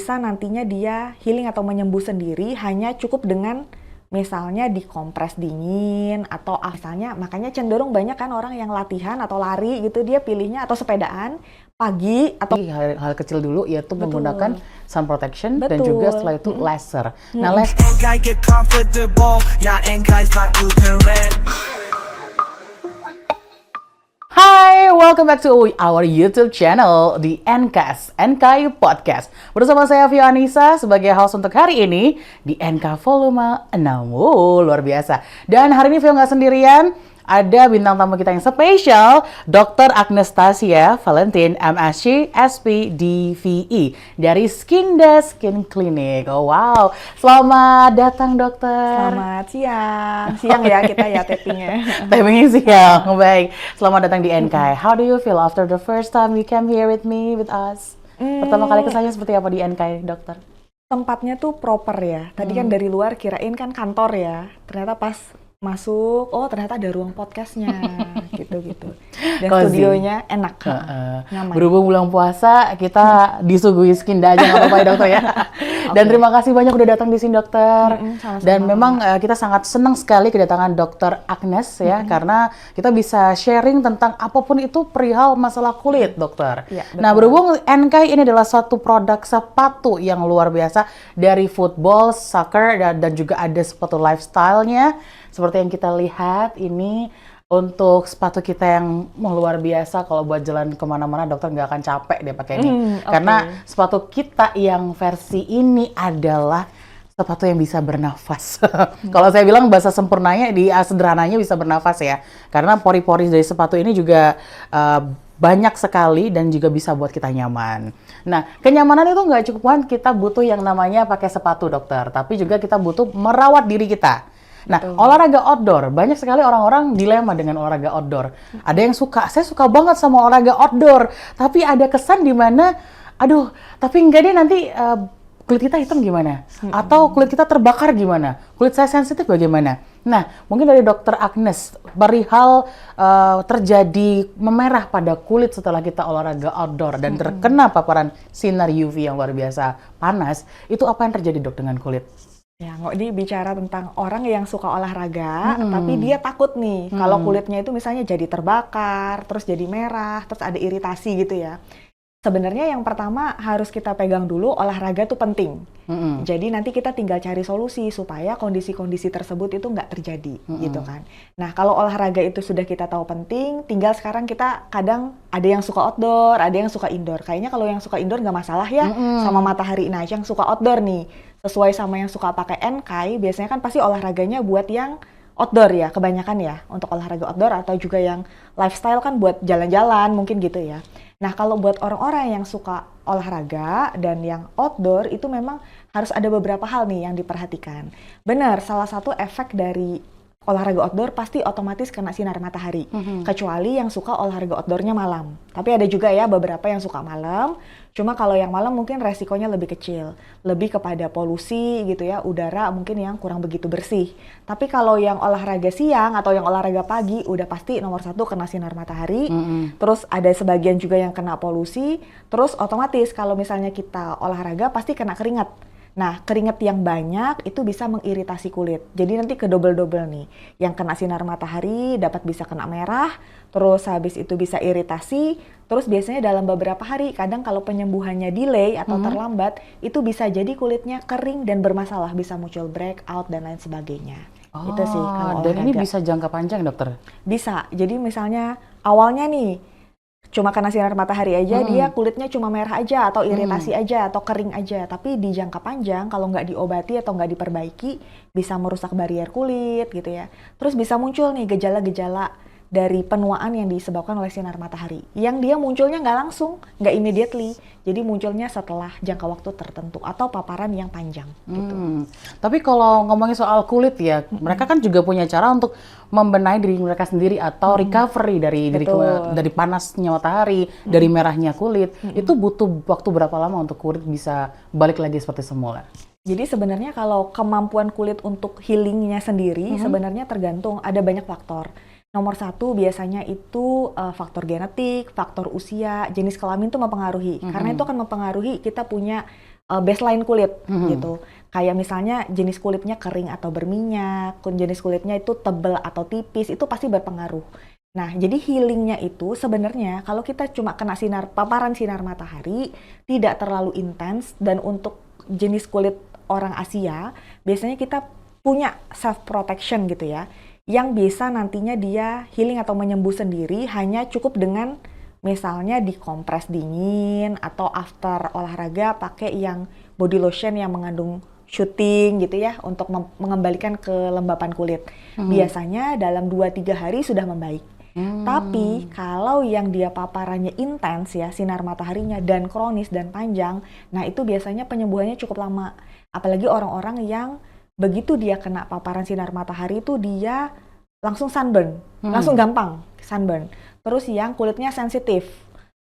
bisa nantinya dia healing atau menyembuh sendiri hanya cukup dengan misalnya dikompres dingin atau misalnya, makanya cenderung banyak kan orang yang latihan atau lari gitu dia pilihnya atau sepedaan pagi atau hal kecil dulu yaitu Betul. menggunakan sun protection dan Betul. juga setelah itu laser. Nah, Engkai get comfortable, ya Engkai start to red. Hai, welcome back to our YouTube channel, the NKS, Engkai Podcast. Bersama saya Vio Anissa sebagai host untuk hari ini di NK Volume 6. Wow, luar biasa. Dan hari ini Vio nggak sendirian, ada bintang tamu kita yang spesial, Dr. Agnestasia Valentin, MSc, SP, DVE dari Skinda Skin Clinic. Oh wow, selamat datang dokter. Selamat siang ya kita ya tappingnya. Tappingnya siang, baik. Selamat datang di Engkai. How do you feel after the first time you came here with me, with us? Pertama kali kesannya seperti apa di Engkai, dokter? Tempatnya tuh proper ya. Tadi kan dari luar kirain kan kantor ya. Ternyata pas masuk, oh ternyata ada ruang podcastnya, gitu-gitu. Dan Cozy. Studionya enak, nyaman. Berhubung bulan puasa, kita disuguhi Skinda aja nggak apa-apa ya dokter ya. Dan terima kasih banyak udah datang di sini dokter. Sama-sama. Dan memang kita sangat senang sekali kedatangan dokter Agnes ya, karena kita bisa sharing tentang apapun itu perihal masalah kulit dokter. Iya, betul. Nah berhubung Engkai ini adalah suatu produk sepatu yang luar biasa dari football, soccer, dan juga ada sepatu lifestyle-nya. Seperti yang kita lihat ini untuk sepatu kita yang luar biasa, kalau buat jalan kemana-mana dokter nggak akan capek deh pakai ini. Karena sepatu kita yang versi ini adalah sepatu yang bisa bernafas. Kalau saya bilang bahasa sempurnanya, sederhananya bisa bernafas ya. Karena pori-pori dari sepatu ini juga banyak sekali dan juga bisa buat kita nyaman. Nah, kenyamanan itu nggak cukup kan kita butuh yang namanya pakai sepatu dokter, tapi juga kita butuh merawat diri kita. Nah, olahraga outdoor, banyak sekali orang-orang dilema dengan olahraga outdoor. Ada yang saya suka banget sama olahraga outdoor, tapi ada kesan di mana, aduh, tapi enggak deh nanti kulit kita hitam gimana? Atau kulit kita terbakar gimana? Kulit saya sensitif bagaimana? Nah, mungkin dari Dokter Agnes, perihal terjadi memerah pada kulit setelah kita olahraga outdoor dan terkena paparan sinar UV yang luar biasa panas, itu apa yang terjadi dok dengan kulit? Ya, ini bicara tentang orang yang suka olahraga, tapi dia takut nih kalau kulitnya itu misalnya jadi terbakar, terus jadi merah, terus ada iritasi gitu ya. Sebenarnya yang pertama harus kita pegang dulu, olahraga tuh penting. Jadi nanti kita tinggal cari solusi supaya kondisi-kondisi tersebut itu nggak terjadi, gitu kan. Nah, kalau olahraga itu sudah kita tahu penting, tinggal sekarang kita kadang ada yang suka outdoor, ada yang suka indoor. Kayaknya kalau yang suka indoor nggak masalah ya, sama matahari. Nah, yang suka outdoor nih, sesuai sama yang suka pakai Engkai, biasanya kan pasti olahraganya buat yang outdoor ya, kebanyakan ya, untuk olahraga outdoor atau juga yang lifestyle kan buat jalan-jalan, mungkin gitu ya. Nah, kalau buat orang-orang yang suka olahraga dan yang outdoor, itu memang harus ada beberapa hal nih yang diperhatikan. Benar, salah satu efek dari olahraga outdoor pasti otomatis kena sinar matahari. Kecuali yang suka olahraga outdoornya malam. Tapi ada juga ya beberapa yang suka malam. Cuma kalau yang malam mungkin resikonya lebih kecil. Lebih kepada polusi gitu ya, udara mungkin yang kurang begitu bersih. Tapi kalau yang olahraga siang atau yang olahraga pagi, udah pasti nomor satu kena sinar matahari. Terus ada sebagian juga yang kena polusi. Terus otomatis kalau misalnya kita olahraga pasti kena keringat. Nah, keringat yang banyak itu bisa mengiritasi kulit. Jadi nanti ke double-double nih. Yang kena sinar matahari dapat bisa kena merah, terus habis itu bisa iritasi, terus biasanya dalam beberapa hari, kadang kalau penyembuhannya delay atau terlambat, itu bisa jadi kulitnya kering dan bermasalah, bisa muncul breakout dan lain sebagainya. Itu sih kalau dan ini olahraga. bisa jangka panjang dokter? Bisa. Jadi misalnya awalnya nih, cuma kena sinar matahari aja, dia kulitnya cuma merah aja, atau iritasi aja, atau kering aja. Tapi di jangka panjang, kalau nggak diobati atau nggak diperbaiki, bisa merusak barier kulit gitu ya. Terus bisa muncul nih gejala-gejala dari penuaan yang disebabkan oleh sinar matahari. Yang dia munculnya nggak langsung, nggak immediately. Jadi munculnya setelah jangka waktu tertentu atau paparan yang panjang gitu. Tapi kalau ngomongin soal kulit ya, mereka kan juga punya cara untuk membenahi diri mereka sendiri atau recovery dari panasnya matahari, dari merahnya kulit. Itu butuh waktu berapa lama untuk kulit bisa balik lagi seperti semula? Jadi sebenarnya kalau kemampuan kulit untuk healingnya sendiri sebenarnya tergantung, ada banyak faktor. Nomor satu biasanya itu faktor genetik, faktor usia, jenis kelamin itu mempengaruhi. Karena itu akan mempengaruhi kita punya baseline kulit gitu. Kayak misalnya jenis kulitnya kering atau berminyak, jenis kulitnya itu tebal atau tipis, itu pasti berpengaruh. Nah, jadi healingnya itu sebenarnya kalau kita cuma kena paparan sinar matahari tidak terlalu intens, dan untuk jenis kulit orang Asia biasanya kita punya self protection gitu ya, yang bisa nantinya dia healing atau menyembuh sendiri hanya cukup dengan misalnya dikompres dingin atau after olahraga pakai yang body lotion yang mengandung shooting gitu ya untuk mengembalikan kelembapan kulit. Biasanya dalam 2-3 hari sudah membaik. Tapi kalau yang dia paparannya intens ya, sinar mataharinya dan kronis dan panjang, nah itu biasanya penyembuhannya cukup lama. Apalagi orang-orang yang begitu dia kena paparan sinar matahari itu dia langsung sunburn, langsung gampang sunburn. Terus yang kulitnya sensitif,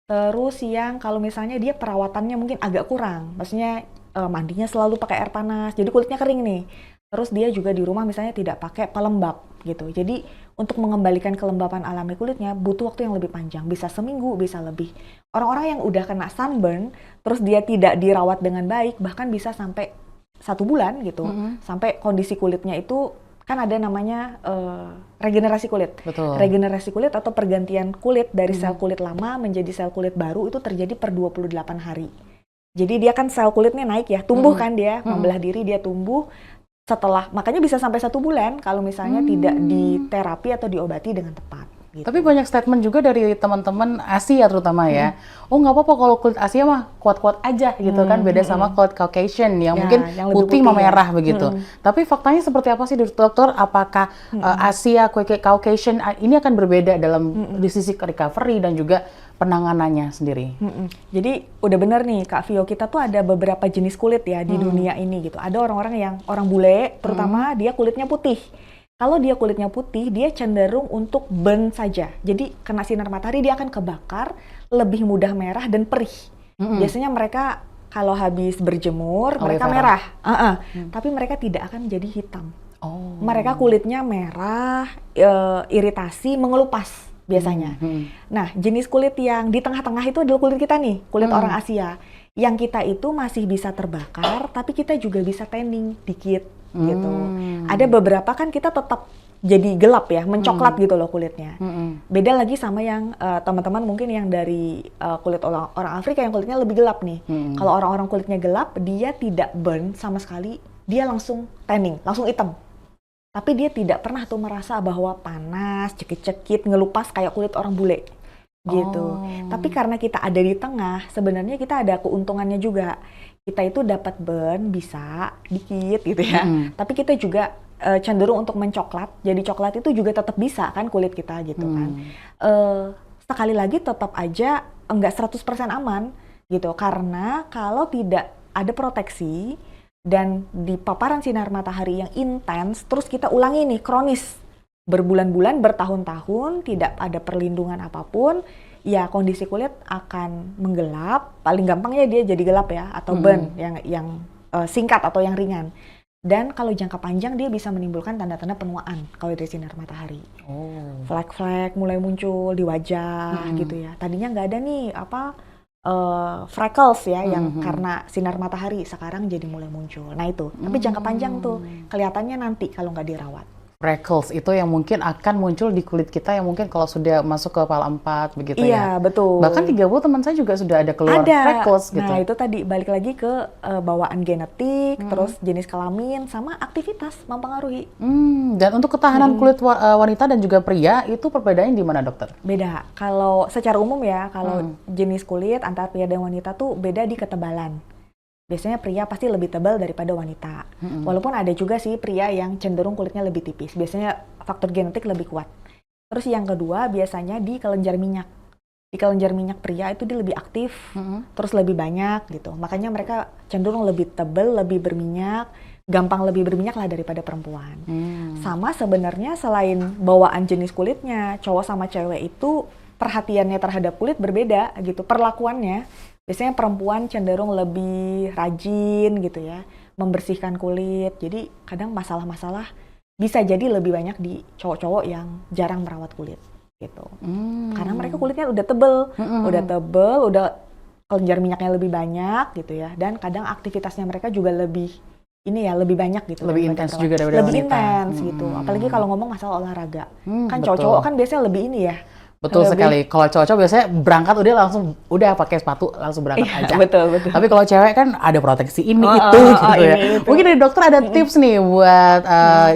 terus yang kalau misalnya dia perawatannya mungkin agak kurang, maksudnya mandinya selalu pakai air panas, jadi kulitnya kering nih. Terus dia juga di rumah misalnya tidak pakai pelembab gitu. Jadi untuk mengembalikan kelembapan alami kulitnya butuh waktu yang lebih panjang, bisa seminggu, bisa lebih. Orang-orang yang udah kena sunburn, terus dia tidak dirawat dengan baik, bahkan bisa sampai 1 bulan gitu, sampai kondisi kulitnya itu kan ada namanya regenerasi kulit. Betul. Regenerasi kulit atau pergantian kulit dari sel kulit lama menjadi sel kulit baru itu terjadi per 28 hari. Jadi dia kan sel kulitnya naik ya, tumbuh kan dia, membelah diri dia tumbuh. Setelah, makanya bisa sampai 1 bulan kalau misalnya tidak diterapi atau diobati dengan tepat. Gitu. Tapi banyak statement juga dari teman-teman Asia terutama ya. Oh nggak apa-apa kalau kulit Asia mah kuat-kuat aja gitu kan. Beda sama kulit Caucasian yang mungkin yang putih ya. merah begitu. Tapi faktanya seperti apa sih dokter? Apakah Asia, Caucasian ini akan berbeda dalam di sisi recovery dan juga penanganannya sendiri? Jadi udah bener nih Kak Vio, kita tuh ada beberapa jenis kulit ya di dunia ini gitu. Ada orang-orang yang orang bule terutama dia kulitnya putih. Kalau dia kulitnya putih, dia cenderung untuk burn saja. Jadi kena sinar matahari dia akan kebakar, lebih mudah merah dan perih. Biasanya mereka kalau habis berjemur, mereka merah. Tapi mereka tidak akan jadi hitam. Mereka kulitnya merah, iritasi, mengelupas biasanya. Nah, jenis kulit yang di tengah-tengah itu adalah kulit kita nih, kulit orang Asia. Yang kita itu masih bisa terbakar, tapi kita juga bisa tanning dikit. Gitu. Ada beberapa kan kita tetap jadi gelap ya, mencoklat gitu loh kulitnya. Beda lagi sama yang teman-teman mungkin yang dari kulit orang Afrika yang kulitnya lebih gelap nih. Kalau orang-orang kulitnya gelap, dia tidak burn sama sekali, dia langsung tanning, langsung hitam. Tapi dia tidak pernah tuh merasa bahwa panas, cekit-cekit, ngelupas kayak kulit orang bule. Gitu. Tapi karena kita ada di tengah, sebenarnya kita ada keuntungannya juga. Kita itu dapat burn bisa dikit gitu ya. Tapi kita juga cenderung untuk mencoklat. Jadi coklat itu juga tetap bisa kan kulit kita gitu kan. Sekali lagi tetap aja enggak 100% aman gitu. Karena kalau tidak ada proteksi dan di paparan sinar matahari yang intens, terus kita ulangi nih kronis berbulan-bulan, bertahun-tahun, tidak ada perlindungan apapun, ya kondisi kulit akan menggelap. Paling gampangnya dia jadi gelap ya, atau burn yang singkat atau yang ringan. Dan kalau jangka panjang dia bisa menimbulkan tanda-tanda penuaan kalau dari sinar matahari. Flek-flek mulai muncul di wajah gitu ya. Tadinya nggak ada nih freckles ya yang karena sinar matahari, sekarang jadi mulai muncul. Nah itu, tapi jangka panjang tuh kelihatannya nanti kalau nggak dirawat. Freckles itu yang mungkin akan muncul di kulit kita yang mungkin kalau sudah masuk ke kepala 4 begitu ya. Iya, betul. Bahkan 30 teman saya juga sudah ada keluar freckles gitu. Nah, itu tadi balik lagi ke bawaan genetik, terus jenis kelamin sama aktivitas mempengaruhi. Dan untuk ketahanan kulit wanita dan juga pria itu perbedaannya di mana, dokter? Beda. Kalau secara umum ya, kalau jenis kulit antara pria dan wanita tuh beda di ketebalan. Biasanya pria pasti lebih tebal daripada wanita. Walaupun ada juga sih pria yang cenderung kulitnya lebih tipis. Biasanya faktor genetik lebih kuat. Terus yang kedua biasanya di kelenjar minyak. Di kelenjar minyak pria itu dia lebih aktif, terus lebih banyak gitu. Makanya mereka cenderung lebih tebal, lebih berminyak, gampang lebih berminyak lah daripada perempuan. Sama sebenarnya selain bawaan jenis kulitnya, cowok sama cewek itu perhatiannya terhadap kulit berbeda gitu, perlakuannya. Biasanya perempuan cenderung lebih rajin gitu ya, membersihkan kulit. Jadi kadang masalah-masalah bisa jadi lebih banyak di cowok-cowok yang jarang merawat kulit gitu. Karena mereka kulitnya udah tebel, udah kelenjar minyaknya lebih banyak gitu ya, dan kadang aktivitasnya mereka juga lebih lebih banyak gitu. Lebih daripada intens perempuan. juga daripada lebih wanita. intens gitu. Apalagi kalau ngomong masalah olahraga. Kan Betul. cowok-cowok kan biasanya lebih Betul lebih- sekali. Kalau cowok-cowok biasanya berangkat udah pakai sepatu langsung berangkat aja. betul. Tapi kalau cewek kan ada proteksi ini Oh, itu oh, gitu ya. ini, itu. Mungkin dari dokter ada tips nih buat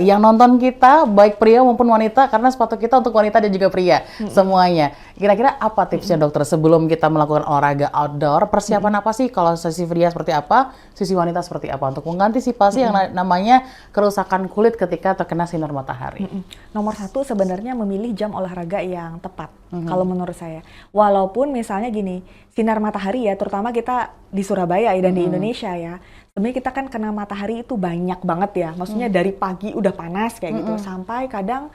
yang nonton kita, baik pria maupun wanita, karena sepatu kita untuk wanita dan juga pria semuanya. Kira-kira apa tipsnya dokter sebelum kita melakukan olahraga outdoor? Persiapan apa sih kalau sisi pria seperti apa, sisi wanita seperti apa untuk mengantisipasi yang namanya kerusakan kulit ketika terkena sinar matahari? Nomor satu sebenarnya memilih jam olahraga yang tepat. Kalau menurut saya, walaupun misalnya gini, sinar matahari ya, terutama kita di Surabaya ya, dan di Indonesia ya, sebenarnya kita kan kena matahari itu banyak banget ya. Maksudnya dari pagi udah panas kayak gitu, sampai kadang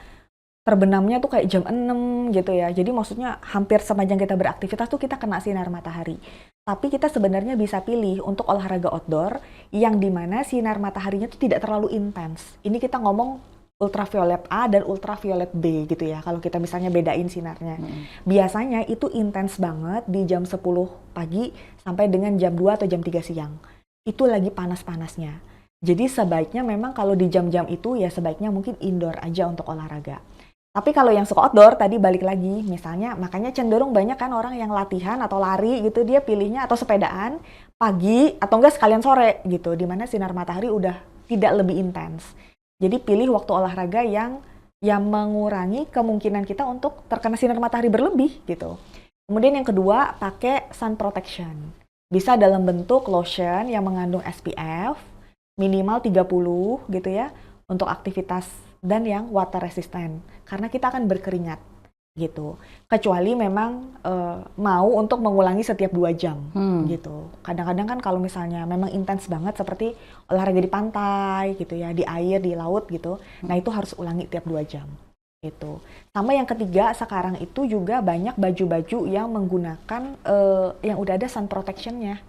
terbenamnya tuh kayak jam 6 gitu ya. Jadi maksudnya hampir sepanjang kita beraktivitas tuh kita kena sinar matahari. Tapi kita sebenarnya bisa pilih untuk olahraga outdoor yang dimana sinar mataharinya tuh tidak terlalu intens. Ini kita ngomong ultraviolet A dan ultraviolet B gitu ya, kalau kita misalnya bedain sinarnya. Biasanya itu intens banget di jam 10 pagi sampai dengan jam 2 atau jam 3 siang. Itu lagi panas-panasnya. Jadi sebaiknya memang kalau di jam-jam itu ya sebaiknya mungkin indoor aja untuk olahraga. Tapi kalau yang suka outdoor, tadi balik lagi, misalnya makanya cenderung banyak kan orang yang latihan atau lari gitu, dia pilihnya atau sepedaan pagi atau enggak sekalian sore gitu, dimana sinar matahari udah tidak lebih intens. Jadi pilih waktu olahraga yang mengurangi kemungkinan kita untuk terkena sinar matahari berlebih gitu. Kemudian yang kedua, pakai sun protection. Bisa dalam bentuk lotion yang mengandung SPF minimal 30 gitu ya, untuk aktivitas dan yang water resistant. Karena kita akan berkeringat gitu. Kecuali memang mau untuk mengulangi setiap 2 jam gitu. Kadang-kadang kan kalau misalnya memang intens banget seperti olahraga di pantai gitu ya, di air, di laut gitu. Nah, itu harus ulangi tiap 2 jam gitu. Sama yang ketiga, sekarang itu juga banyak baju-baju yang menggunakan yang udah ada sun protection-nya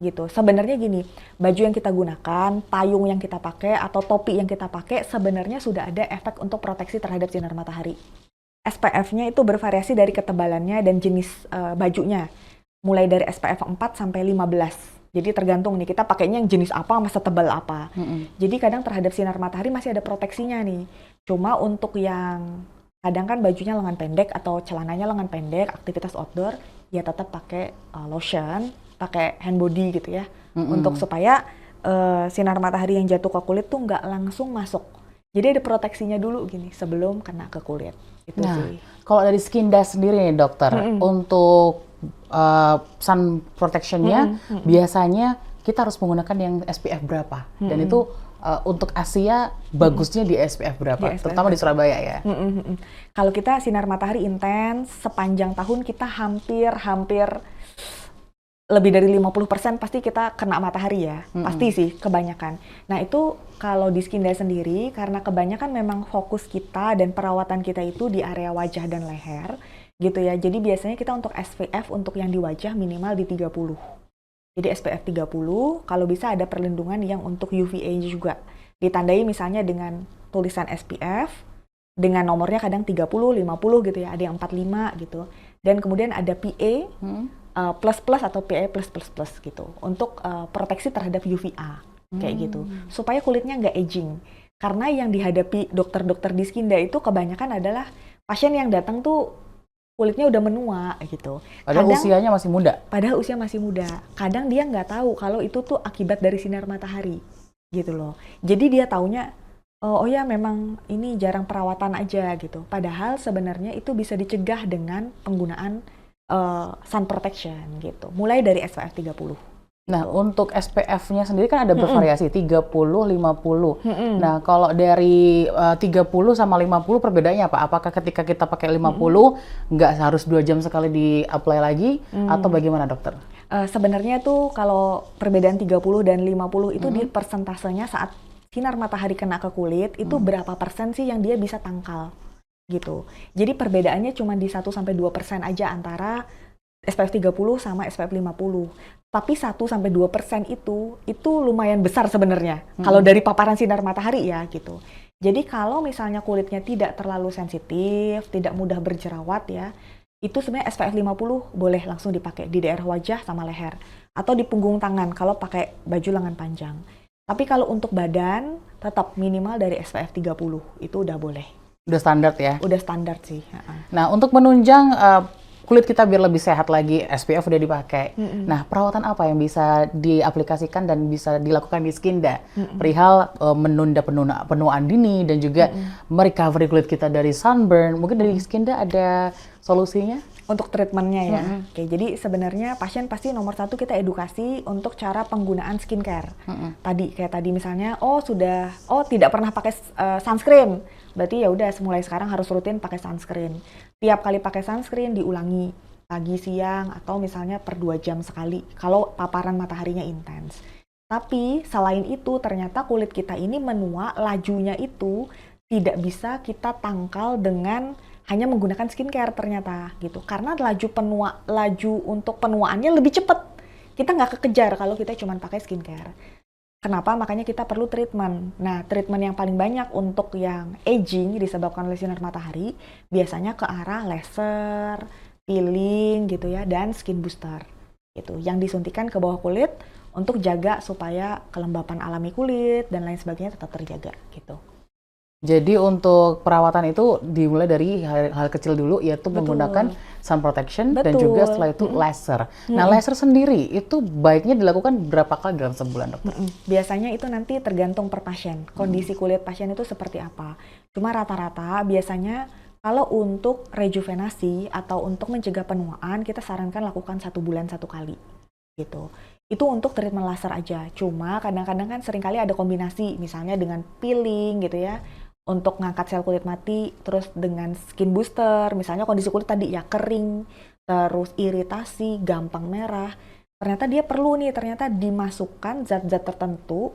gitu. Sebenarnya gini, baju yang kita gunakan, payung yang kita pakai atau topi yang kita pakai sebenarnya sudah ada efek untuk proteksi terhadap sinar matahari. SPF-nya itu bervariasi dari ketebalannya dan jenis bajunya. Mulai dari SPF 4 sampai 15. Jadi tergantung nih, kita pakainya yang jenis apa, masa tebal apa. Jadi kadang terhadap sinar matahari masih ada proteksinya nih. Cuma untuk yang kadang kan bajunya lengan pendek atau celananya lengan pendek, aktivitas outdoor, ya tetap pakai lotion, pakai hand body gitu ya. Untuk supaya sinar matahari yang jatuh ke kulit tuh nggak langsung masuk. Jadi ada proteksinya dulu gini sebelum kena ke kulit. Itu sih. Kalau dari Skinda sendiri nih dokter, untuk sun protection-nya biasanya kita harus menggunakan yang SPF berapa? Dan itu untuk Asia bagusnya di SPF berapa? Di SPF terutama di Surabaya ya. Kalau kita sinar matahari intens, sepanjang tahun kita hampir lebih dari 50% pasti kita kena matahari ya. Pasti sih, kebanyakan. Nah itu kalau di Skinda sendiri, karena kebanyakan memang fokus kita dan perawatan kita itu di area wajah dan leher, gitu ya. Jadi biasanya kita untuk SPF untuk yang di wajah minimal di 30. Jadi SPF 30, kalau bisa ada perlindungan yang untuk UVA juga. Ditandai misalnya dengan tulisan SPF, dengan nomornya kadang 30, 50 gitu ya, ada yang 45 gitu. Dan kemudian ada PA, plus atau PA plus gitu untuk proteksi terhadap UVA kayak gitu supaya kulitnya nggak aging, karena yang dihadapi dokter-dokter di Skinda itu kebanyakan adalah pasien yang datang tuh kulitnya udah menua gitu. Padahal usianya masih muda. Padahal usia masih muda. Kadang dia nggak tahu kalau itu tuh akibat dari sinar matahari gitu loh. Jadi dia taunya oh ya memang ini jarang perawatan aja gitu. Padahal sebenarnya itu bisa dicegah dengan penggunaan sun protection gitu. Mulai dari SPF 30. Nah, untuk SPF-nya sendiri kan ada bervariasi 30, 50. Nah, kalau dari 30 sama 50 perbedaannya apa? Apakah ketika kita pakai 50 nggak harus 2 jam sekali di-apply lagi atau bagaimana, dokter? Sebenarnya tuh kalau perbedaan 30 dan 50 itu di persentasenya saat sinar matahari kena ke kulit itu berapa persen sih yang dia bisa tangkal gitu. Jadi perbedaannya cuma di 1-2% aja antara SPF 30 sama SPF 50. Tapi 1-2% itu lumayan besar sebenarnya. Kalau dari paparan sinar matahari ya gitu. Jadi kalau misalnya kulitnya tidak terlalu sensitif, tidak mudah berjerawat ya, itu sebenarnya SPF 50 boleh langsung dipakai di daerah wajah sama leher. Atau di punggung tangan kalau pakai baju lengan panjang. Tapi kalau untuk badan, tetap minimal dari SPF 30, itu udah boleh. Udah standar ya? Udah standar sih. Nah, untuk menunjang kulit kita biar lebih sehat lagi, SPF udah dipakai. Nah, perawatan apa yang bisa diaplikasikan dan bisa dilakukan di Skinda? Perihal menunda penuaan dini dan juga merecovery kulit kita dari sunburn. Mungkin dari Skinda ada solusinya? Untuk treatmentnya ya. Oke, jadi sebenarnya pasien pasti nomor satu kita edukasi untuk cara penggunaan skincare. Kayak tadi misalnya, tidak pernah pakai sunscreen. Berarti ya udah mulai sekarang harus rutin pakai sunscreen. Tiap kali pakai sunscreen diulangi pagi, siang, atau misalnya per 2 jam sekali kalau paparan mataharinya intens. Tapi selain itu ternyata kulit kita ini menua, lajunya itu tidak bisa kita tangkal dengan hanya menggunakan skincare ternyata gitu. Karena laju untuk penuaannya lebih cepat. Kita nggak kekejar kalau kita cuma pakai skincare. Kenapa? Makanya kita perlu treatment. Nah, treatment yang paling banyak untuk yang aging disebabkan oleh sinar matahari biasanya ke arah laser, peeling gitu ya, dan skin booster gitu. Yang disuntikan ke bawah kulit untuk jaga supaya kelembapan alami kulit dan lain sebagainya tetap terjaga gitu. Jadi untuk perawatan itu dimulai dari hal kecil dulu, yaitu menggunakan sun protection dan juga setelah itu laser. Nah, laser sendiri itu baiknya dilakukan berapa kali dalam sebulan, dokter? Biasanya itu nanti tergantung per pasien, kondisi kulit pasien itu seperti apa. Cuma rata-rata biasanya kalau untuk rejuvenasi atau untuk mencegah penuaan, kita sarankan lakukan 1 bulan 1 kali gitu. Itu untuk treatment laser aja. Cuma kadang-kadang kan seringkali ada kombinasi, misalnya dengan peeling gitu ya, untuk ngangkat sel kulit mati, terus dengan skin booster, misalnya kondisi kulit tadi ya kering, terus iritasi, gampang merah, ternyata dia perlu nih, ternyata dimasukkan zat-zat tertentu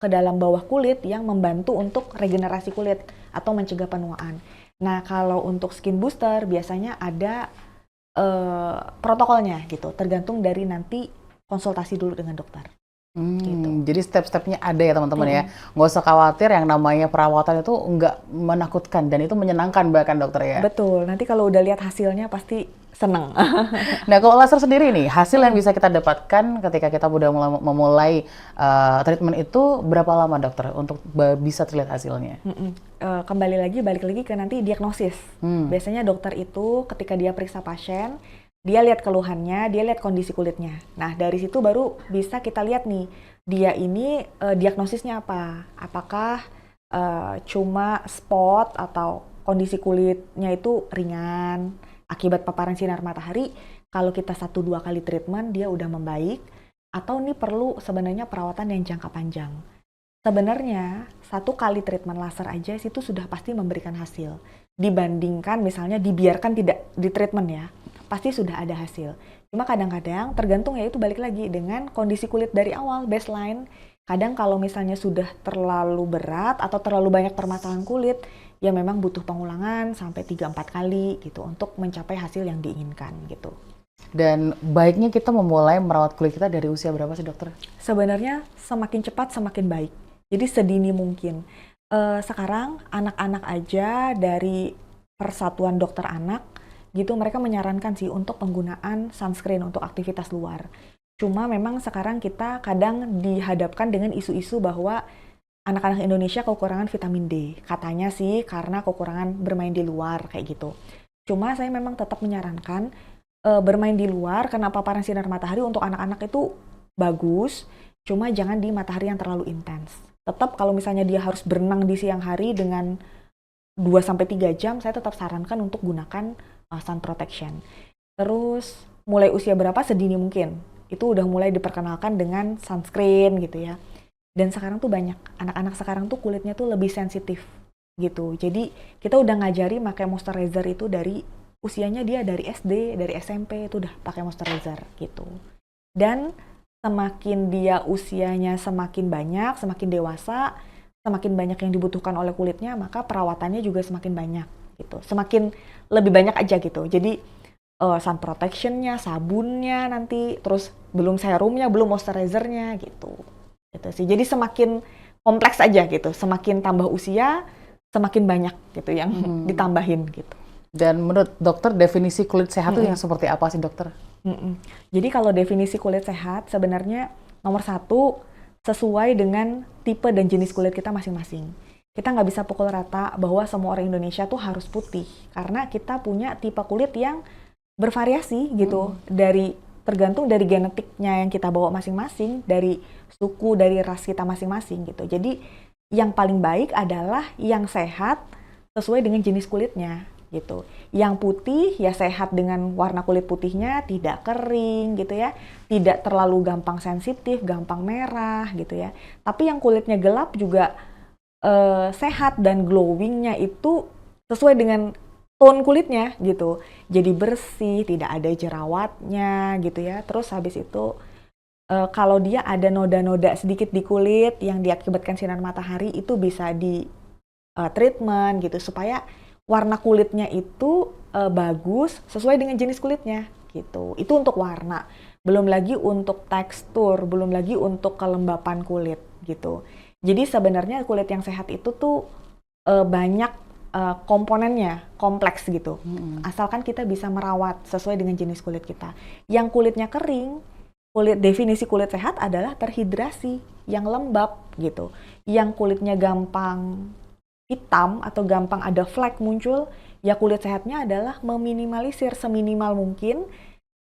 ke dalam bawah kulit yang membantu untuk regenerasi kulit atau mencegah penuaan. Nah, kalau untuk skin booster biasanya ada protokolnya gitu, tergantung dari nanti konsultasi dulu dengan dokter. Gitu. Jadi step-stepnya ada ya teman-teman ya. Nggak usah khawatir, yang namanya perawatan itu nggak menakutkan dan itu menyenangkan bahkan dokter ya. Betul, nanti kalau udah lihat hasilnya pasti seneng. Nah, kalau laser sendiri nih, hasil yang bisa kita dapatkan ketika kita udah memulai treatment itu berapa lama dokter untuk bisa terlihat hasilnya? Balik lagi ke nanti diagnosis. Biasanya dokter itu ketika dia periksa pasien, dia lihat keluhannya, dia lihat kondisi kulitnya. Nah, dari situ baru bisa kita lihat nih, dia ini diagnosisnya apa? Apakah cuma spot atau kondisi kulitnya itu ringan akibat paparan sinar matahari? Kalau kita 1-2 kali treatment, dia udah membaik. Atau ini perlu sebenarnya perawatan yang jangka panjang. Sebenarnya 1 kali treatment laser aja itu sudah pasti memberikan hasil. Dibandingkan misalnya dibiarkan tidak di treatment ya, pasti sudah ada hasil. Cuma kadang-kadang tergantung ya, itu balik lagi dengan kondisi kulit dari awal, baseline. Kadang kalau misalnya sudah terlalu berat atau terlalu banyak permasalahan kulit, ya memang butuh pengulangan sampai 3-4 kali gitu untuk mencapai hasil yang diinginkan gitu. Dan baiknya kita memulai merawat kulit kita dari usia berapa sih dokter? Sebenarnya semakin cepat semakin baik. Jadi sedini mungkin. Sekarang anak-anak aja dari Persatuan Dokter Anak gitu, mereka menyarankan sih untuk penggunaan sunscreen untuk aktivitas luar. Cuma memang sekarang kita kadang dihadapkan dengan isu-isu bahwa anak-anak Indonesia kekurangan vitamin D. Katanya sih karena kekurangan bermain di luar kayak gitu. Cuma saya memang tetap menyarankan bermain di luar karena paparan sinar matahari untuk anak-anak itu bagus. Cuma jangan di matahari yang terlalu intens. Tetap kalau misalnya dia harus berenang di siang hari dengan 2-3 jam, saya tetap sarankan untuk gunakan sun protection. Terus mulai usia berapa sedini mungkin, itu udah mulai diperkenalkan dengan sunscreen gitu ya. Dan sekarang tuh banyak, anak-anak sekarang tuh kulitnya tuh lebih sensitif gitu. Jadi kita udah ngajari pakai moisturizer itu dari usianya dia dari SD, dari SMP itu udah pakai moisturizer gitu. Dan semakin dia usianya semakin banyak, semakin dewasa, semakin banyak yang dibutuhkan oleh kulitnya, maka perawatannya juga semakin banyak gitu. Semakin lebih banyak aja gitu. Jadi sun protectionnya, sabunnya nanti, terus belum serumnya, belum moisturizernya gitu. Gitu sih. Jadi semakin kompleks aja gitu. Semakin tambah usia, semakin banyak gitu yang ditambahin gitu. Dan menurut dokter definisi kulit sehat itu yang seperti apa sih dokter? Jadi kalau definisi kulit sehat sebenarnya nomor satu sesuai dengan tipe dan jenis kulit kita masing-masing. Kita nggak bisa pukul rata bahwa semua orang Indonesia tuh harus putih karena kita punya tipe kulit yang bervariasi gitu tergantung dari genetiknya yang kita bawa masing-masing, dari suku, dari ras kita masing-masing gitu. Jadi yang paling baik adalah yang sehat sesuai dengan jenis kulitnya gitu. Yang putih ya sehat dengan warna kulit putihnya, tidak kering gitu ya, tidak terlalu gampang sensitif, gampang merah gitu ya. Tapi yang kulitnya gelap juga sehat dan glowingnya itu sesuai dengan tone kulitnya gitu. Jadi bersih, tidak ada jerawatnya gitu ya. Terus habis itu kalau dia ada noda-noda sedikit di kulit yang diakibatkan sinar matahari itu bisa di treatment gitu supaya warna kulitnya itu bagus sesuai dengan jenis kulitnya gitu. Itu untuk warna. Belum lagi untuk tekstur, belum lagi untuk kelembapan kulit gitu. Jadi sebenarnya kulit yang sehat itu tuh banyak komponennya, kompleks gitu. Asalkan kita bisa merawat sesuai dengan jenis kulit kita. Yang kulitnya kering, definisi kulit sehat adalah terhidrasi, yang lembab gitu. Yang kulitnya gampang hitam atau gampang ada flek muncul, ya kulit sehatnya adalah meminimalisir seminimal mungkin,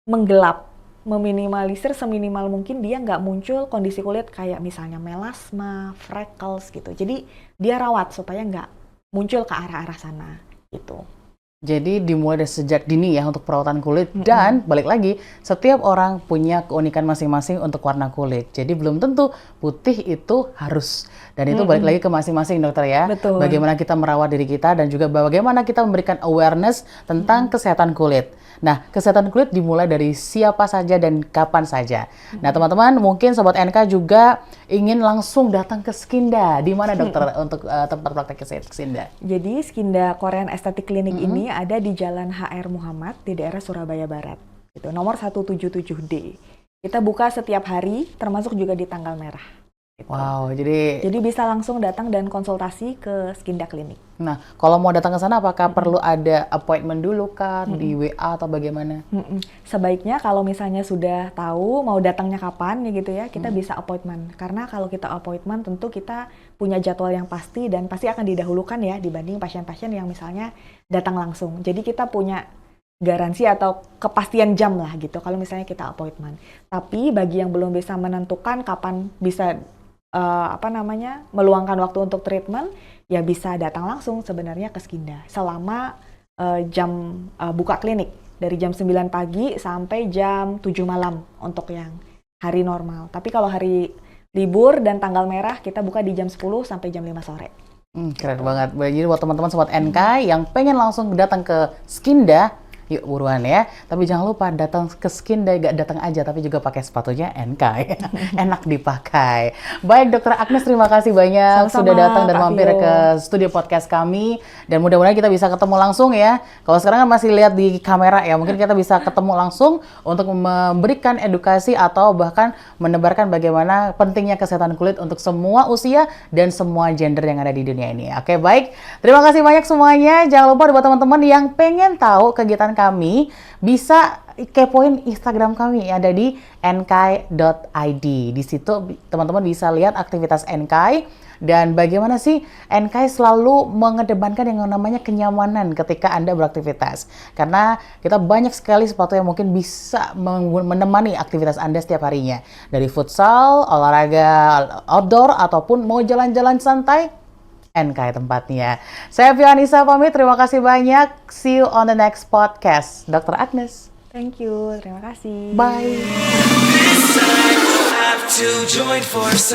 menggelap. Meminimalisir seminimal mungkin dia nggak muncul kondisi kulit kayak misalnya melasma, freckles gitu. Jadi dia rawat supaya nggak muncul ke arah-arah sana gitu. Jadi dimulai dari sejak dini ya untuk perawatan kulit dan balik lagi setiap orang punya keunikan masing-masing untuk warna kulit. Jadi belum tentu putih itu harus dan itu balik lagi ke masing-masing dokter ya. Betul. Bagaimana kita merawat diri kita dan juga bagaimana kita memberikan awareness tentang kesehatan kulit. Nah, kesehatan kulit dimulai dari siapa saja dan kapan saja. Nah, teman-teman mungkin Sobat NK juga ingin langsung datang ke Skinda. Di mana dokter untuk tempat praktek Skinda? Jadi Skinda Korean Aesthetic Clinic ini ada di Jalan HR Muhammad di daerah Surabaya Barat. Itu nomor 177D. Kita buka setiap hari termasuk juga di tanggal merah. Gitu. Wow, jadi bisa langsung datang dan konsultasi ke Skinda Clinic. Nah, kalau mau datang ke sana apakah perlu ada appointment dulu kan di WA atau bagaimana? Sebaiknya kalau misalnya sudah tahu mau datangnya kapan ya gitu ya, kita bisa appointment. Karena kalau kita appointment tentu kita punya jadwal yang pasti dan pasti akan didahulukan ya dibanding pasien-pasien yang misalnya datang langsung. Jadi kita punya garansi atau kepastian jam lah gitu kalau misalnya kita appointment. Tapi bagi yang belum bisa menentukan kapan bisa meluangkan waktu untuk treatment, ya bisa datang langsung sebenarnya ke Skinda selama jam buka klinik dari jam 9 pagi sampai jam 7 malam untuk yang hari normal. Tapi kalau hari libur dan tanggal merah kita buka di jam 10 sampai jam 5 sore. Keren banget. Jadi buat teman-teman Sobat NK yang pengen langsung datang ke Skinda, yuk buruan ya. Tapi jangan lupa datang ke Skinda, gak datang aja tapi juga pakai sepatunya NK ya. Enak dipakai. Baik Dokter Agnes, terima kasih banyak Sama-sama, sudah datang dan Kak mampir Vio. ke studio podcast kami. Dan mudah-mudahan kita bisa ketemu langsung ya. Kalau sekarang kan masih lihat di kamera ya, mungkin kita bisa ketemu langsung untuk memberikan edukasi atau bahkan menebarkan bagaimana pentingnya kesehatan kulit untuk semua usia dan semua gender yang ada di dunia ini. Oke, baik. Terima kasih banyak semuanya. Jangan lupa buat teman-teman yang pengen tahu kegiatan kami bisa kepoin Instagram kami ada di nkai.id. Di situ teman-teman bisa lihat aktivitas NKAI dan bagaimana sih NKAI selalu mengedepankan yang namanya kenyamanan ketika Anda beraktivitas. Karena kita banyak sekali sepatu yang mungkin bisa menemani aktivitas Anda setiap harinya. Dari futsal, olahraga outdoor ataupun mau jalan-jalan santai, NKAI tempatnya. Saya Fianisa pamit, terima kasih banyak. See you on the next podcast. Dr. Agnes. Thank you, terima kasih. Bye. Have to join forces.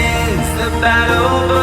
is the battle